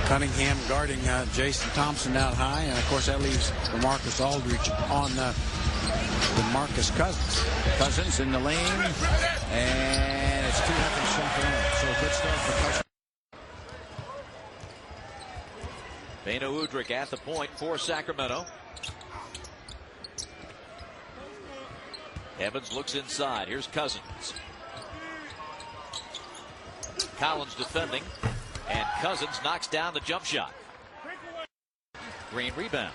Cunningham guarding Jason Thompson out high, and of course that leaves DeMarcus Aldridge on DeMarcus Cousins. Cousins in the lane, and it's 2-0 Sacramento. So a good start for Cousins. Beno Udrih at the point for Sacramento. Evans looks inside. Here's Cousins. Collins defending, and Cousins knocks down the jump shot. Green rebounds.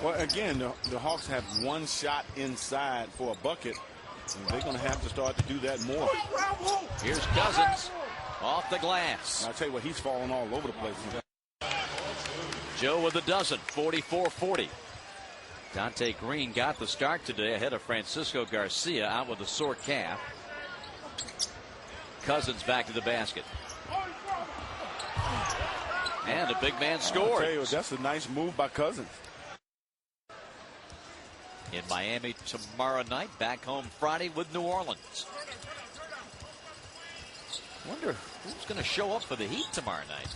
Well, again, the Hawks have one shot inside for a bucket, and they're going to have to start to do that more. Here's Cousins off the glass. And I tell you what, he's falling all over the place. Joe with a dozen, 44-40. Dante Green got the start today ahead of Francisco Garcia out with a sore calf. Cousins back to the basket. And a big man scores. I'll tell you, that's a nice move by Cousins. In Miami tomorrow night, back home Friday with New Orleans. Wonder who's going to show up for the Heat tomorrow night.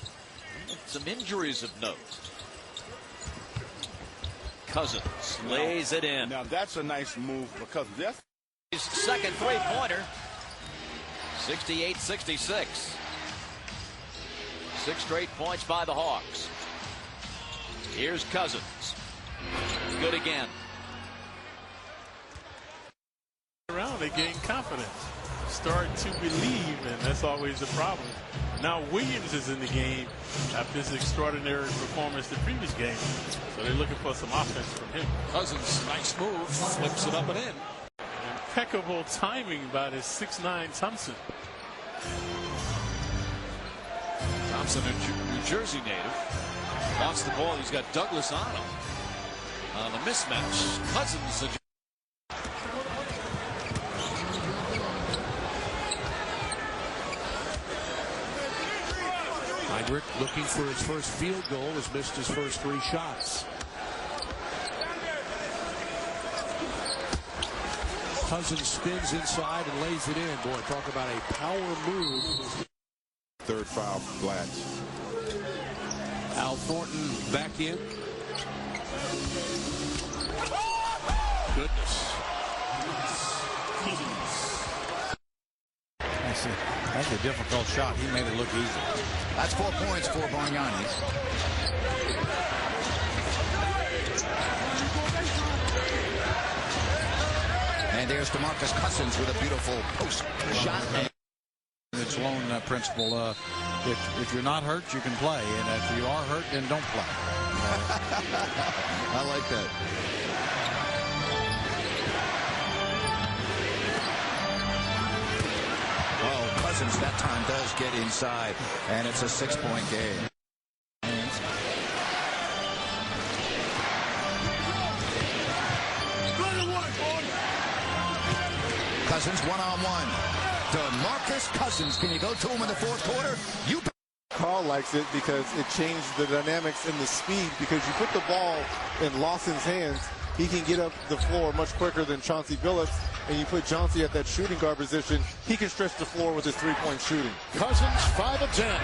Some injuries of note. Cousins lays it in. Now that's a nice move for Cousins. That's his second three-pointer. 68-66. 6 straight points by the Hawks. Here's Cousins. Good again. Around, they gain confidence, start to believe, and that's always the problem. Now Williams is in the game after this extraordinary performance the previous game, so they're looking for some offense from him. Cousins, nice move, flips it up and in. Impeccable timing by this 6'9" Thompson. Thompson, a New Jersey native, wants the ball. He's got Douglas on him on a mismatch. Cousins. Heinrich looking for his first field goal, has missed his first 3 shots. Cousins spins inside and lays it in. Boy, talk about a power move. third foul for Blatch. Al Thornton back in. Goodness. That's a difficult shot. He made it look easy. That's 4 points for Bargnani. And there's DeMarcus Cousins with a beautiful post shot. It's lone principle. If you're not hurt, you can play. And if you are hurt, then don't play. I like that. Oh, Cousins that time does get inside, and it's a 6-point game. Cousins one-on-one. DeMarcus Cousins. Can you go to him in the fourth quarter? You. Carl likes it because it changed the dynamics and the speed, because you put the ball in Lawson's hands, he can get up the floor much quicker than Chauncey Billups, and you put Chauncey at that shooting guard position, he can stretch the floor with his three-point shooting. Cousins 5 of 10.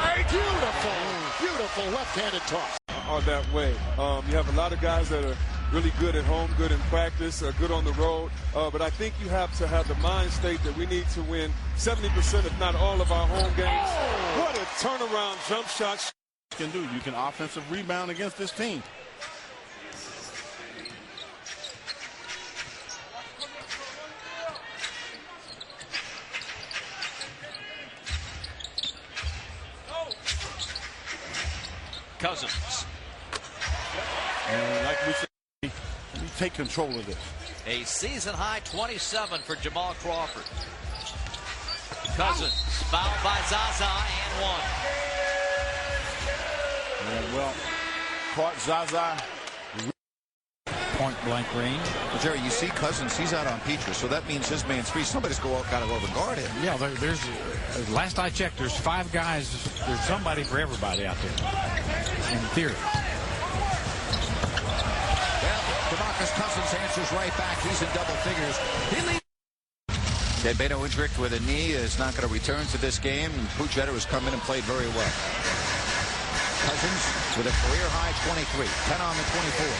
Beautiful left-handed toss. Are that way. You have a lot of guys that are really good at home, good in practice, good on the road. But I think you have to have the mind state that we need to win 70%, if not all, of our home games. What a turnaround jump shot. You can do. You can offensive rebound against this team. Cousins. And like we said, we take control of this. A season-high 27 for Jamal Crawford. Cousins fouled by Zaza and one. And well, caught Zaza. Point-blank range. Well, Jerry, you see Cousins, he's out on Peaches, so that means his man's free. Somebody's got to go over guard him. Yeah, there's last I checked, there's 5 guys. There's somebody for everybody out there, in theory. Well, DeMarcus Cousins answers right back. He's in double figures. He leads. Beno Udrih with a knee is not going to return to this game. And Puchetta has come in and played very well. Cousins with a career-high 23. 10 on the 24.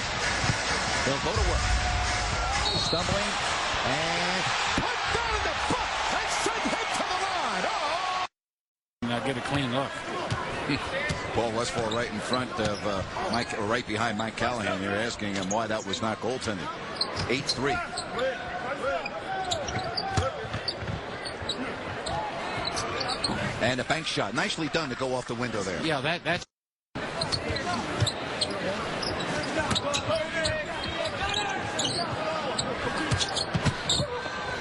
They'll go to work. Stumbling. And put down the foot. And send him to the line. Oh! Now get a clean look. Paul Westphal right in front of Mike, or right behind Mike Callahan. They're asking him why that was not goaltending. 8-3. And a bank shot. Nicely done to go off the window there. Yeah, that's.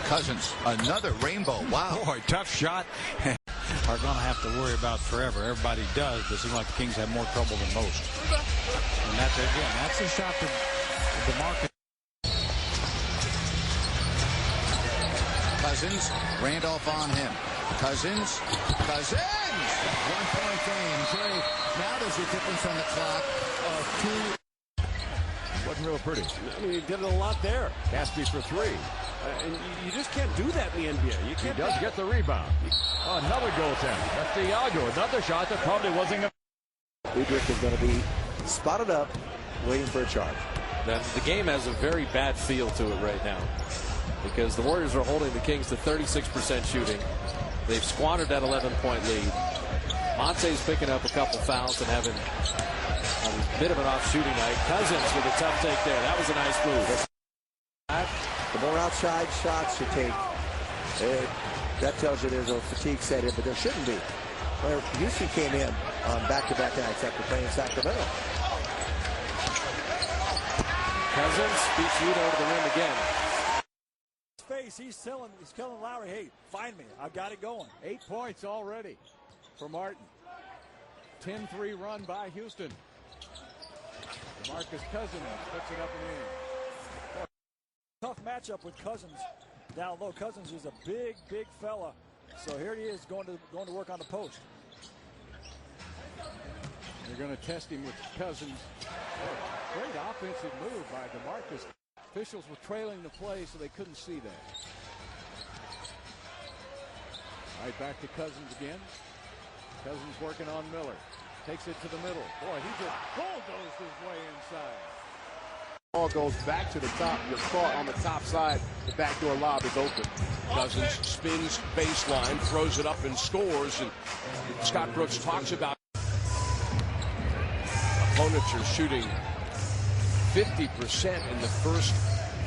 Cousins, another rainbow. Wow. Boy, tough shot. Are going to have to worry about forever. Everybody does, but it seems like the Kings have more trouble than most. And that's it again. That's a shot to DeMarcus. Cousins, Randolph on him. Cousins. 1-point game. Trey, now there's a difference on the clock of 2. Wasn't real pretty. I mean, he did it a lot there. Caspi for 3. And you just can't do that in the NBA. You can't. He does get the rebound. Oh, another goaltender. That's Diago. Another shot that probably wasn't. Udrich is going to be spotted up, waiting for a charge. The game has a very bad feel to it right now because the Warriors are holding the Kings to 36% shooting. They've squandered that 11-point lead. Monte's picking up a couple fouls and having a bit of an off shooting night. Cousins with a tough take there. That was a nice move. The more outside shots you take, that tells you there's a fatigue set in, but there shouldn't be. Well, Houston came in on back-to-back nights after playing Sacramento. Cousins beats Udo to the rim again. Face, he's telling Lowry, hey, find me. I got it going. 8 points already for Martin. 10-3 run by Houston. DeMarcus Cousins puts it up and in. Tough matchup with Cousins down low. Cousins is a big fella. So here he is going to work on the post. They're going to test him with Cousins. Oh, great offensive move by DeMarcus. Officials were trailing the play, so they couldn't see that. Right back to Cousins again. Cousins working on Miller. Takes it to the middle. Boy, he just bulldozed his way inside. Ball goes back to the top. You're caught on the top side. The backdoor lob is open. Cousins spins baseline, throws it up and scores. And Scott Brooks talks about opponents are shooting 50% in the first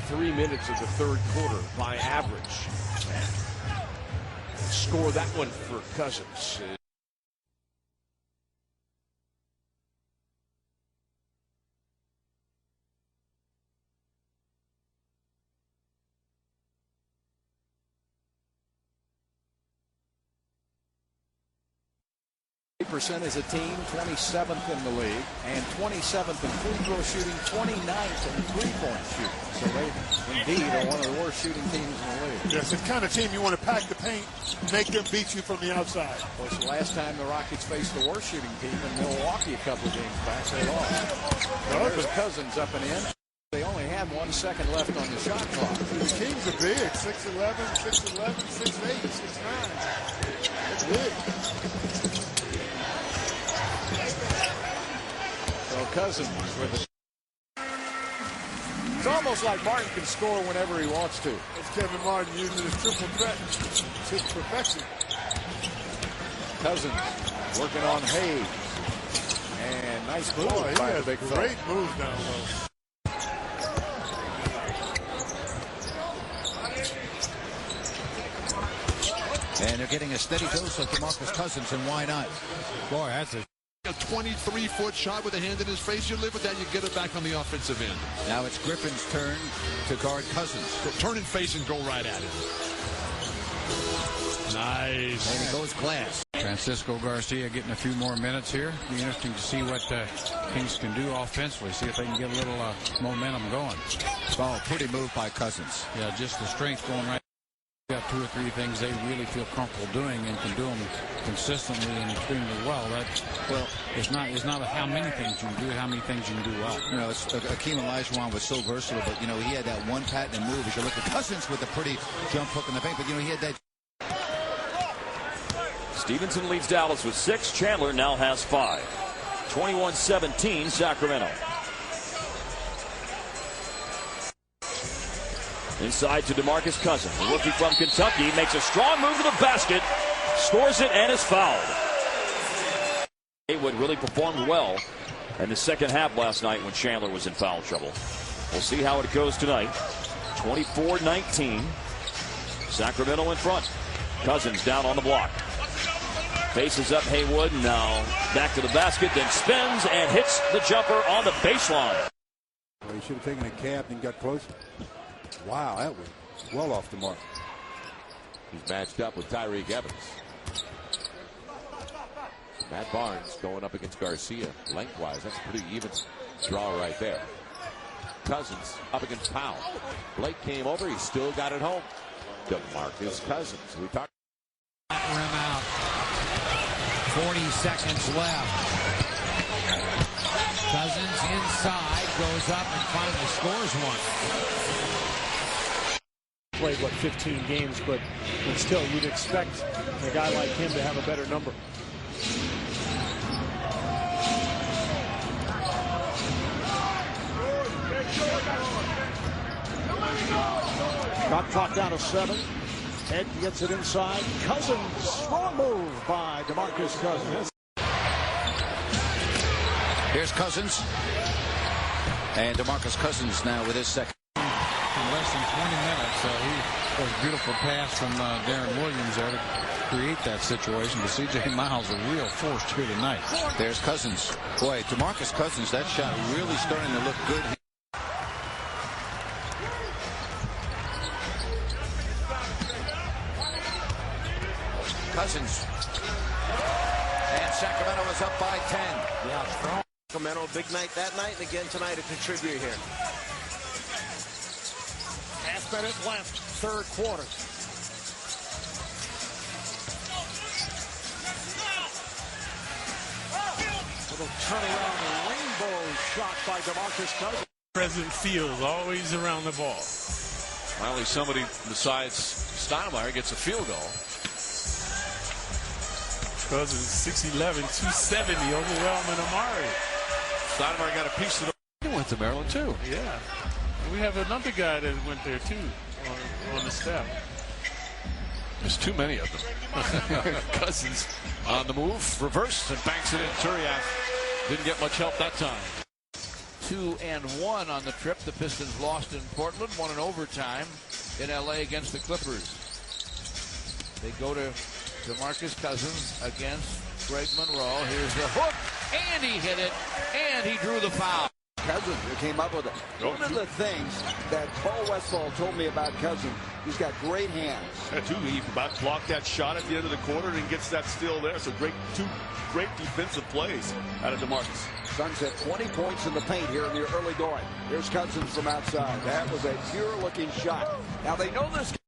3 minutes of the third quarter by average. Score that one for Cousins. 8% as a team, 27th in the league, and 27th in free throw shooting, 29th in three-point shooting. So they indeed are one of the worst shooting teams in the league. Yes, it's the kind of team you want to pack the paint, make them beat you from the outside. Of course, the last time the Rockets faced the worst shooting team in Milwaukee a couple of games back, they lost. There's Cousins up and in. They only had 1 second left on the shot clock. The Kings are big, 6'11", 6'11", 6'8", 6'9". It's big. So Cousins with it. It's almost like Martin can score whenever he wants to. It's Kevin Martin using his triple threat to perfection. Cousins working on Hayes. And nice move by the big fella. Great move down low. And they're getting a steady dose of DeMarcus Cousins, and why not? Boy, that's a 23-foot shot with a hand in his face. You live with that, you get it back on the offensive end. Now it's Griffin's turn to guard Cousins. So turn and face and go right at it. Nice. And it goes glass. Francisco Garcia getting a few more minutes here. Be interesting to see what Kings can do offensively. See if they can get a little momentum going. Oh, pretty move by Cousins. Yeah, just the strength going right. Got 2 or 3 things they really feel comfortable doing and can do them consistently and extremely well. It's not how many things you can do, how many things you can do well. You know, Akeem Olajuwon was so versatile, but, you know, he had that one patented move. If you look at Cousins with a pretty jump hook in the paint, but, you know, he had that. Stevenson leads Dallas with 6. Chandler now has 5. 21-17 Sacramento. Inside to DeMarcus Cousins. The rookie from Kentucky makes a strong move to the basket, scores it, and is fouled. Haywood really performed well in the second half last night when Chandler was in foul trouble. We'll see how it goes tonight. 24-19. Sacramento in front. Cousins down on the block. Faces up Haywood. Now back to the basket, then spins and hits the jumper on the baseline. Well, he should have taken a cab and got closer. Wow, that was well off the mark. He's matched up with Tyreek Evans. Matt Barnes going up against Garcia. Lengthwise, that's a pretty even draw right there. Cousins up against Powell. Blake came over. He still got it home. DeMarcus Cousins. We talked. Rim out. 40 seconds left. Cousins inside, goes up and finally scores one. Played, 15 games, but still, you'd expect a guy like him to have a better number. Shot clock down to 7. Ed gets it inside. Cousins, strong move by DeMarcus Cousins. Here's Cousins. And DeMarcus Cousins now with his second. In less than 20 minutes, he was a beautiful pass from Darren Williams there to create that situation. But C.J. Miles a real force here tonight. There's Cousins. Boy, DeMarcus Cousins, that shot really starting to look good. Cousins. And Sacramento is up by 10. Yeah, strong. Sacramento, big night that night, and again tonight to contribute here. Half minute left, third quarter. Little turnaround rainbow shot by DeMarcus Cousins. Present field, always around the ball. Finally, somebody besides Steinmeier gets a field goal. Cousins 6'11", 270, overwhelming Amari. Steinmeier got a piece of it. He went to Maryland too. Yeah. We have another guy that went there too on the staff. There's too many of them. Cousins on the move, reverse, and banks it in. Turiaf didn't get much help that time. 2-1 on the trip. The Pistons lost in Portland, won in overtime in L.A. against the Clippers. They go to DeMarcus Cousins against Greg Monroe. Here's the hook, and he hit it, and he drew the foul. Cousins came up with it. One of the things that Paul Westphal told me about Cousins, he's got great hands. He about blocked that shot at the end of the quarter and gets that steal there. So two great defensive plays out of DeMarcus. Suns had 20 points in the paint here in the early going. Here's Cousins from outside. That was a pure looking shot. Now they know this